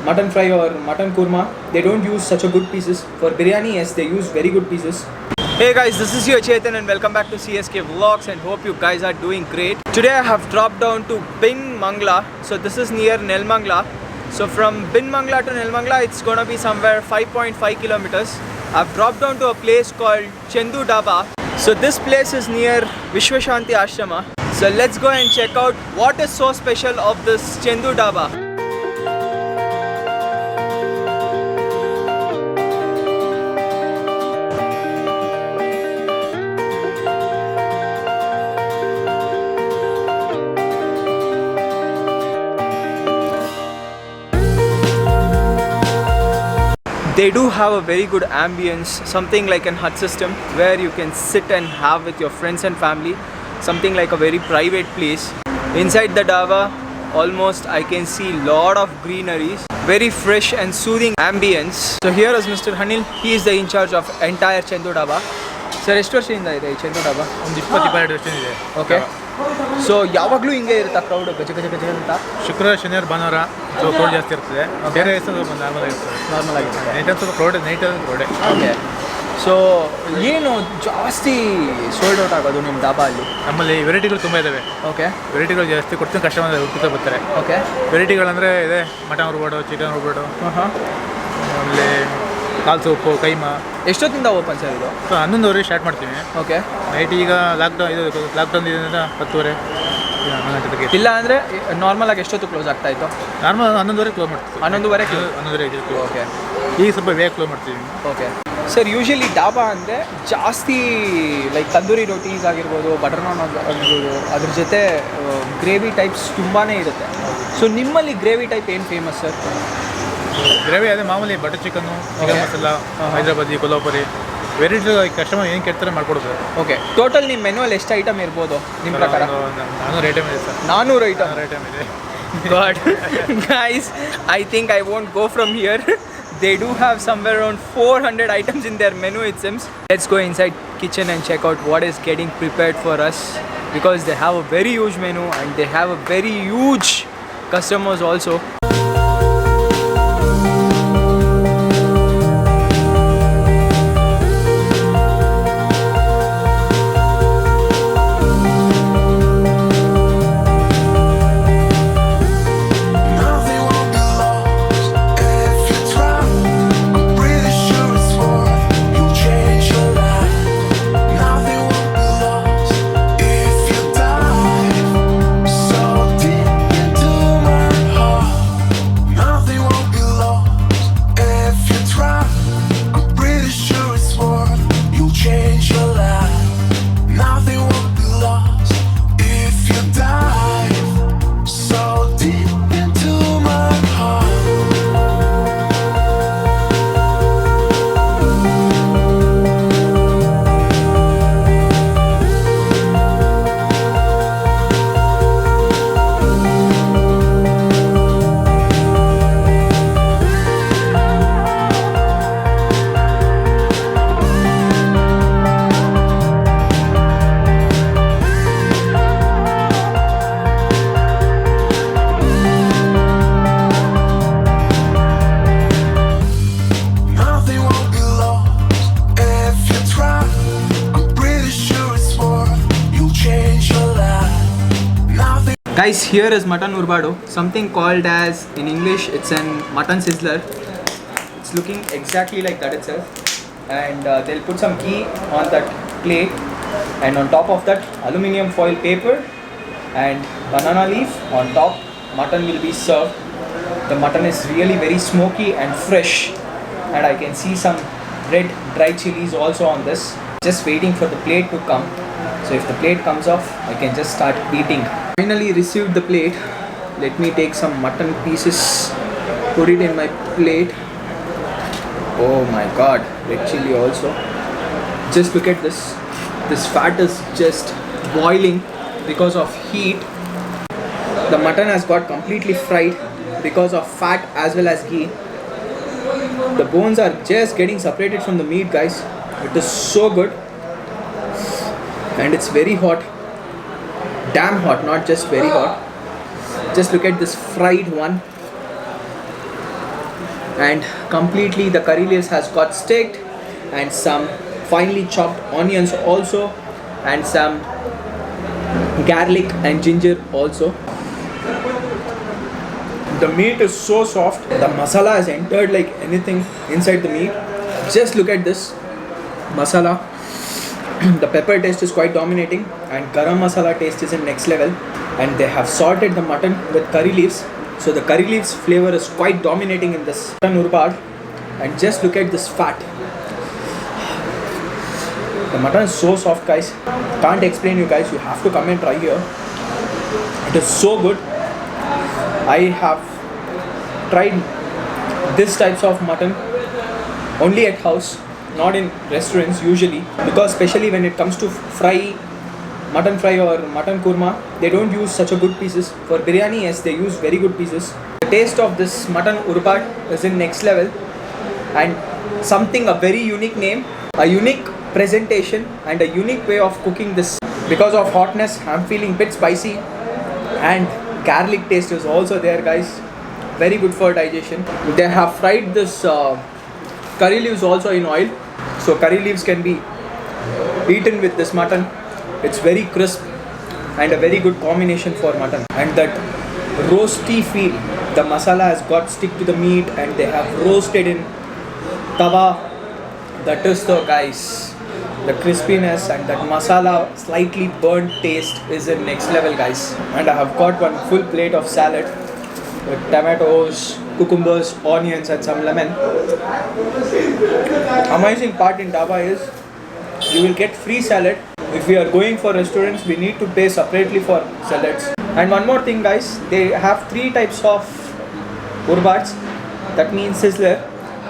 mutton fry or mutton kurma, they don't use such a good pieces. For biryani, yes, they use very good pieces. Hey guys, this is your Chetan and welcome back to CSK Vlogs and hope you guys are doing great. Today I have dropped down to Bin Mangla. So this is near Nelmangla. So from Bin Mangla to Nelmangla, it's gonna be somewhere 5.5 kilometers. I've dropped down to a place called Chendu Dhaba. So this place is near Vishwashanti Ashrama. So let's go and check out what is so special of this Chendu Dhaba. They do have a very good ambience, something like an hut system where you can sit and have with your friends and family, something like a very private place. Inside the dhaba, almost I can see lot of greeneries, very fresh and soothing ambience. So here is Mr. Hanil, he is the in charge of entire Chendu Dhaba. Sir, ಎಷ್ಟು ವರ್ಷದಿಂದ ಇದೆ ಈ ಚಂದು ಡಾಬಾ? ಒಂದು 22 ವರ್ಷದಿಂದ ಇದೆ. Okay. So ಯಾವಾಗಲೂ ಹಿಂಗೆ ಇರುತ್ತಾ ಕ್ರೌಡ್ ಗಜ ಅಂತ? ಶುಕ್ರವಾರ ಶನಿವಾರ ಭಾನುವಾರ ಸ್ವಲ್ಪ ಕ್ರೌಡ್ ಜಾಸ್ತಿ ಇರ್ತದೆ. ಬೇರೆ ಸ್ವಲ್ಪ ನಾರ್ಮಲ್ ಆಗಿರ್ತದೆ. ನಾರ್ಮಲ್ ಆಗಿರ್ತದೆ. ನೈಟ್ ಸ್ವಲ್ಪ ಕ್ರೌಡ್ ಕ್ರೌಡೆ. ಓಕೆ. ಸೊ ಏನು ಜಾಸ್ತಿ ಸೋಲ್ಡ್ ಔಟ್ ಆಗೋದು ನಿಮ್ಮ ಡಾಬಾ ಅಲ್ಲಿ? ನಮ್ಮಲ್ಲಿ ವೆರೈಟಿಗಳು ತುಂಬ ಇದ್ದಾವೆ. ಓಕೆ. ವೆರೈಟಿಗಳು ಜಾಸ್ತಿ ಕೊಡ್ತೀನಿ, ಕಸ್ಟಮರ್ ಹುಡುಕ್ತಾ ಬರ್ತಾರೆ. ಓಕೆ. ವೆರೈಟಿಗಳಂದರೆ ಇದೆ ಮಟನ್ ಹುರ್ಬೋಡು, ಚಿಕನ್ ಹುರ್ಬೋಡು, ಆಮೇಲೆ ಕಾಲು ಸೂಪು, ಕೈಮಾ. ಎಷ್ಟೊತ್ತಿಂದ ಓಪನ್ ಸರ್ ಇದು? 11:30 ಸ್ಟಾರ್ಟ್ ಮಾಡ್ತೀವಿ. ಓಕೆ. ನೈಟ್ ಈಗ ಲಾಕ್ಡೌನ್ ಇದರಿಂದ 10:30 11 ಇಲ್ಲ ಅಂದರೆ ನಾರ್ಮಲ್ ಆಗಿ ಎಷ್ಟೊತ್ತು ಕ್ಲೋಸ್ ಆಗ್ತಾ ಇತ್ತು? ನಾರ್ಮಲ್ 11:30 ಕ್ಲೋಸ್ ಮಾಡ್ತೀವಿ. 11:30 ಓಕೆ. ಈಗ ಸ್ವಲ್ಪ ಬೇಗ ಕ್ಲೋಸ್ ಮಾಡ್ತೀವಿ. ಓಕೆ ಸರ್, ಯೂಶಲಿ ಡಾಬಾ ಅಂದರೆ ಜಾಸ್ತಿ ಲೈಕ್ ತಂದೂರಿ ರೋಟೀಸ್ ಆಗಿರ್ಬೋದು, ಬಟರ್ ನಾನ್ ಆಗಿರ್ಬೋದು, ಅದ್ರ ಜೊತೆ ಗ್ರೇವಿ ಟೈಪ್ಸ್ ತುಂಬಾ ಇರುತ್ತೆ. ಸೊ ನಿಮ್ಮಲ್ಲಿ ಗ್ರೇವಿ ಟೈಪ್ ಏನು ಫೇಮಸ್ ಸರ್? ಗ್ರೇವಿ ಅದೇ ಮಾಮೂಲಿ butter chicken, chicken masala, Hyderabadi, Kolhapuri, variety customer ಏನು ಕೇಳ್ತಾರೆ ಮಾಡ್ಕೊಡ್ತಾರೆ. ಓಕೆ. ಟೋಟಲ್ ನಿಮ್ಮ ಮೆನುವಲ್ಲಿ ಎಷ್ಟು ಐಟಮ್ ಇರ್ಬೋದು ನಿಮ್ಮ ಪ್ರಕಾರ? 400 ಐಟಮ್ ಇದೆ ಸರ್. 400 ಐಟಮ್ ಇದೆ. God, guys, I think I won't go from here. They do have somewhere around 400 items in their menu, it seems. Let's go inside kitchen and check out what is getting prepared for us, because they have a very huge menu and they have a very huge customers also. Guys, here is mutton urbado, something called as, in English, it's an mutton sizzler. It's looking exactly like that itself. And they'll put some ghee on that plate. And on top of that, aluminium foil paper and banana leaf on top. Mutton will be served. The mutton is really very smoky and fresh. And I can see some red dry chilies also on this. Just waiting for the plate to come. So if the plate comes off, I can just start eating. Finally received the plate. Let me take some mutton pieces, put it in my plate. Oh my god, red chili also. Just look at this. This fat is just boiling because of heat. The mutton has got completely fried because of fat as well as ghee. The bones are just getting separated from the meat, guys. It is so good. And it's very hot. Damn hot, not just very hot. Just look at this fried one. and completely the curry leaves has got staked, and some finely chopped onions also, and some garlic and ginger also. The meat is so soft, the masala has entered like anything inside the meat. Just look at this masala. The pepper taste is quite dominating, and garam masala taste is in next level, and they have salted the mutton with curry leaves, so the curry leaves flavor is quite dominating in this mutton urbad. And just look at this fat. The mutton is so soft, guys, can't explain you guys, you have to come and try here. It is so good. I have tried this types of mutton only at house, not in restaurants usually, because especially when it comes to mutton fry or mutton kurma, they don't use such a good pieces. For biryani, yes, they use very good pieces. The taste of this mutton urbat is in next level, and something, a very unique name, a unique presentation, and a unique way of cooking this. Because of hotness, I'm feeling bit spicy, and garlic taste is also there, guys. Very good for digestion. They have fried this curry leaves also in oil, so curry leaves can be eaten with this mutton. It's very crisp and a very good combination for mutton. And that roasty feel, the masala has got stick to the meat, and they have roasted in tawa. That is the, guys, the crispiness and that masala slightly burnt taste is in next level, guys. And I have got one full plate of salad with tomatoes, cucumbers, onions, and some lemon. Amazing part in dhaba is you will get free salad. If we are going for restaurants, we need to pay separately for salads. And one more thing, guys, they have 3 types of urbats, that means sizzler.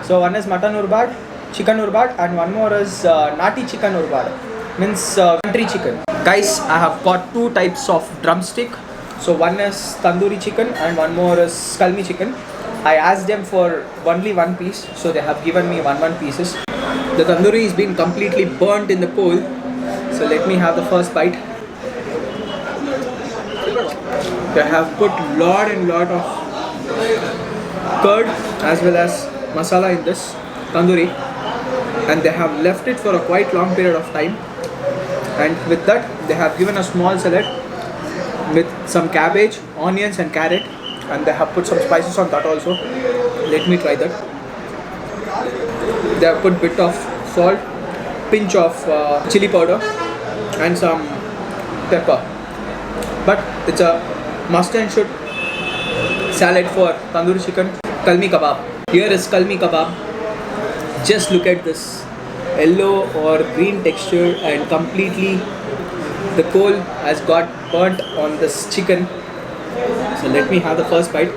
So one is mutton urbat, chicken urbat, and one more is nati chicken urbat, means country chicken. Guys, I have got 2 types of drumstick. So one is tandoori chicken and one more is kalmi chicken. I asked them for only 1 piece, so they have given me 1 pieces. The tandoori is being completely burnt in the coal, so let me have the first bite. They have put lot of curd as well as masala in this tandoori, and they have left it for a quite long period of time. And with that, they have given a small salad with some cabbage, onions, and carrot, and they have put some spices on that also. Let me try that. They have put bit of salt, pinch of chili powder, and some pepper. But it's a must and should salad for tandoori chicken. Kalmi kebab. Here is kalmi kebab. Just look at this yellow or green texture, and completely the coal has got burnt on this chicken. So let me have the first bite.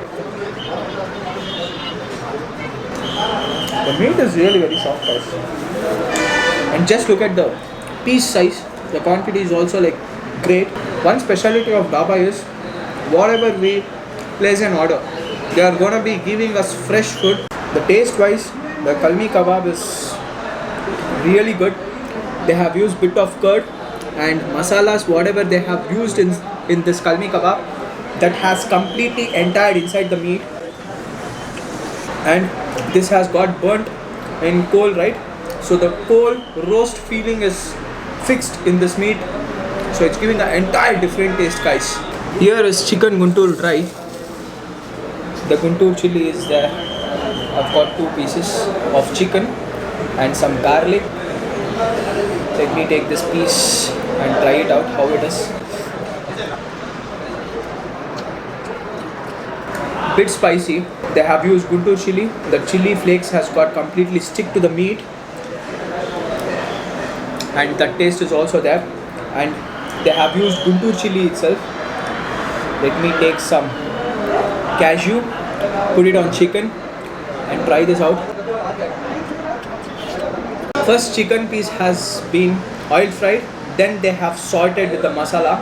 The meat is really very soft, guys. And just look at the piece size. The quantity is also like great. One specialty of dhaba is whatever we place an order, they are gonna be giving us fresh food. The taste wise, the kalmi kebab is really good. They have used bit of curd and masalas, whatever they have used in this kalmi kebab, that has completely entered inside the meat. And this has got burnt in coal, right? So the coal roast feeling is fixed in this meat, so it's giving an entire different taste, guys. Here is chicken guntur dry. The guntur chili is there. I've got 2 pieces of chicken and some garlic. Let me take this piece and try it out how it is. Bit spicy. They have used guntur chili. The chili flakes has got completely stick to the meat, and the taste is also there. And they have used guntur chili itself. Let me take some cashew, put it on chicken, and try this out. First chicken piece has been oil fried, then they have salted with the masala.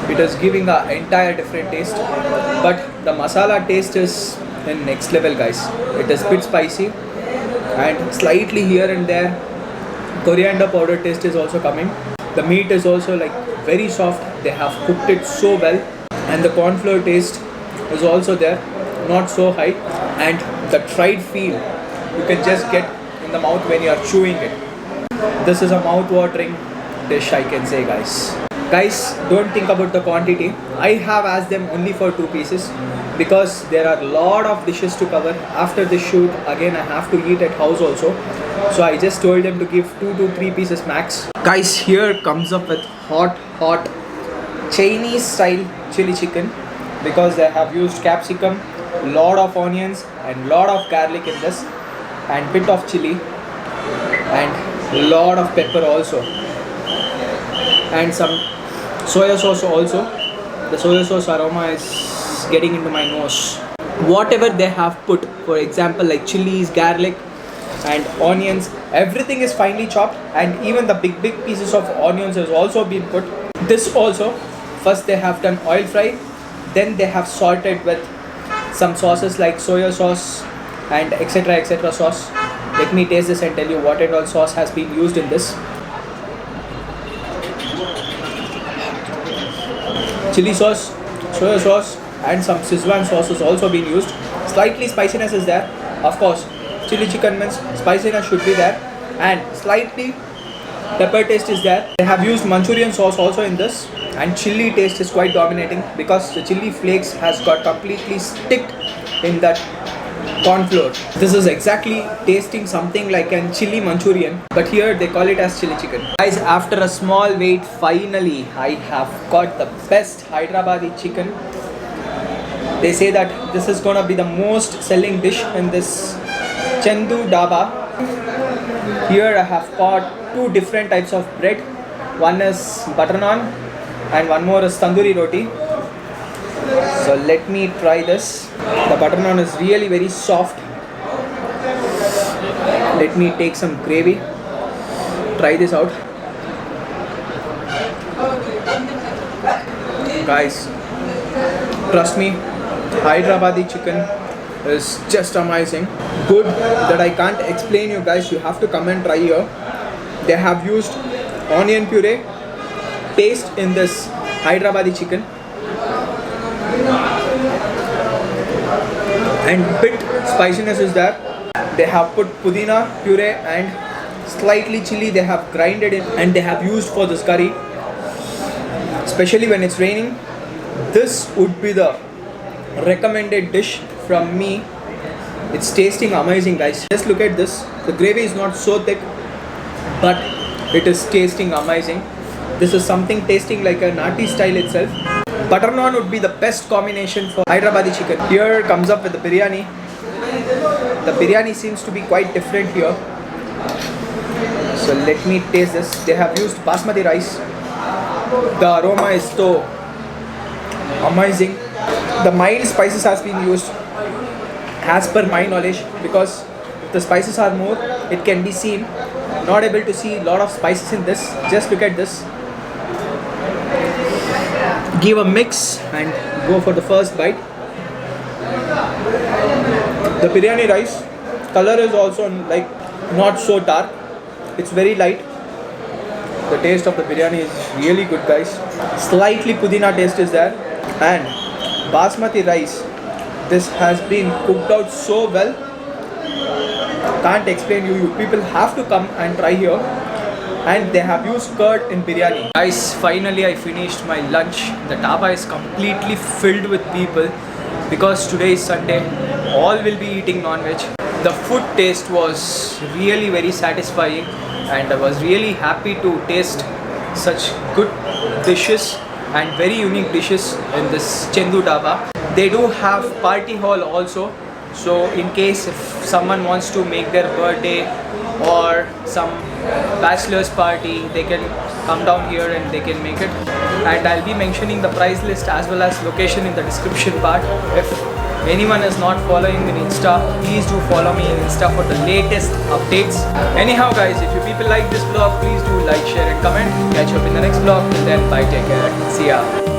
It is giving an entire different taste, but the masala taste is in next level, guys. It is bit spicy, and slightly here and there coriander powder taste is also coming. The meat is also like very soft. They have cooked it so well, and the corn flour taste is also there, not so high, and the fried feel you can just get in the mouth when you are chewing it. This is a mouth-watering dish, I can say, guys. Guys, don't think about the quantity. I have asked them only for 2 pieces because there are a lot of dishes to cover. After this shoot, again I have to eat at house also. So I just told them to give 2 to 3 pieces max. Guys, here comes up with hot Chinese style chili chicken because they have used capsicum, lot of onions and lot of garlic in this, and bit of chili and lot of pepper also, and some soya sauce also. The soya sauce aroma is getting into my nose. Whatever they have put, for example like chilies, garlic and onions, everything is finely chopped, and even the big pieces of onions has also been put. This also, first they have done oil fry, then they have salted with some sauces like soya sauce and etc sauce. Let me taste this and tell you what and all sauce has been used in this. Chili sauce, soya sauce and some Szechuan sauce has also been used. Slightly spiciness is there. Of course, chili chicken means spiciness should be there, and slightly pepper taste is there. They have used Manchurian sauce also in this, and chili taste is quite dominating because the chili flakes has got completely sticked in that corn flour. This is exactly tasting something like a chili Manchurian, but here they call it as chili chicken. Guys, after a small wait, finally I have got the best Hyderabadi chicken. They say that this is gonna be the most selling dish in this Chandu Dhaba. Here I have got 2 different types of bread. One is butter naan and one more is tandoori roti. So let me try this. The butter naan is really very soft. Let me take some gravy. Try this out. Guys, trust me, Hyderabadi chicken is just amazing. Good that I can't explain you guys. You have to come and try here. They have used onion puree paste in this Hyderabadi chicken, and bit spiciness is there. They have put pudina puree and slightly chili they have grinded it, and they have used for this curry. Especially when it's raining, this would be the recommended dish from me. It's tasting amazing, guys. Just look at this. The gravy is not so thick, but it is tasting amazing. This is something tasting like a nati style itself. Butter naan would be the best combination for Hyderabadi chicken. Here comes up with the biryani. The biryani seems to be quite different here. So let me taste this. They have used basmati rice. The aroma is so amazing. The mild spices has been used as per my knowledge, because if the spices are more, it can be seen. Not able to see a lot of spices in this. Just look at this. Give a mix and go for the first bite. The biryani rice color is also like not so dark. It's very light. The taste of the biryani is really good, guys. Slightly pudina taste is there, and basmati rice, this has been cooked out so well. Can't explain you people have to come and try here. And they have used curd in biryani. Guys, finally I finished my lunch. The dhaba is completely filled with people because today is Sunday. All will be eating non-veg. The food taste was really very satisfying, and I was really happy to taste such good dishes and very unique dishes in this Chandu Dhaba. They do have party hall also, so in case if someone wants to make their birthday or some bachelor's party, they can come down here and they can make it. And I'll be mentioning the price list as well as location in the description part. If anyone is not following me in Insta, please do follow me in Insta for the latest updates. Anyhow guys, if you people like this vlog, please do like, share and comment. Catch you up in the next vlog. Till then, bye, take care, see ya.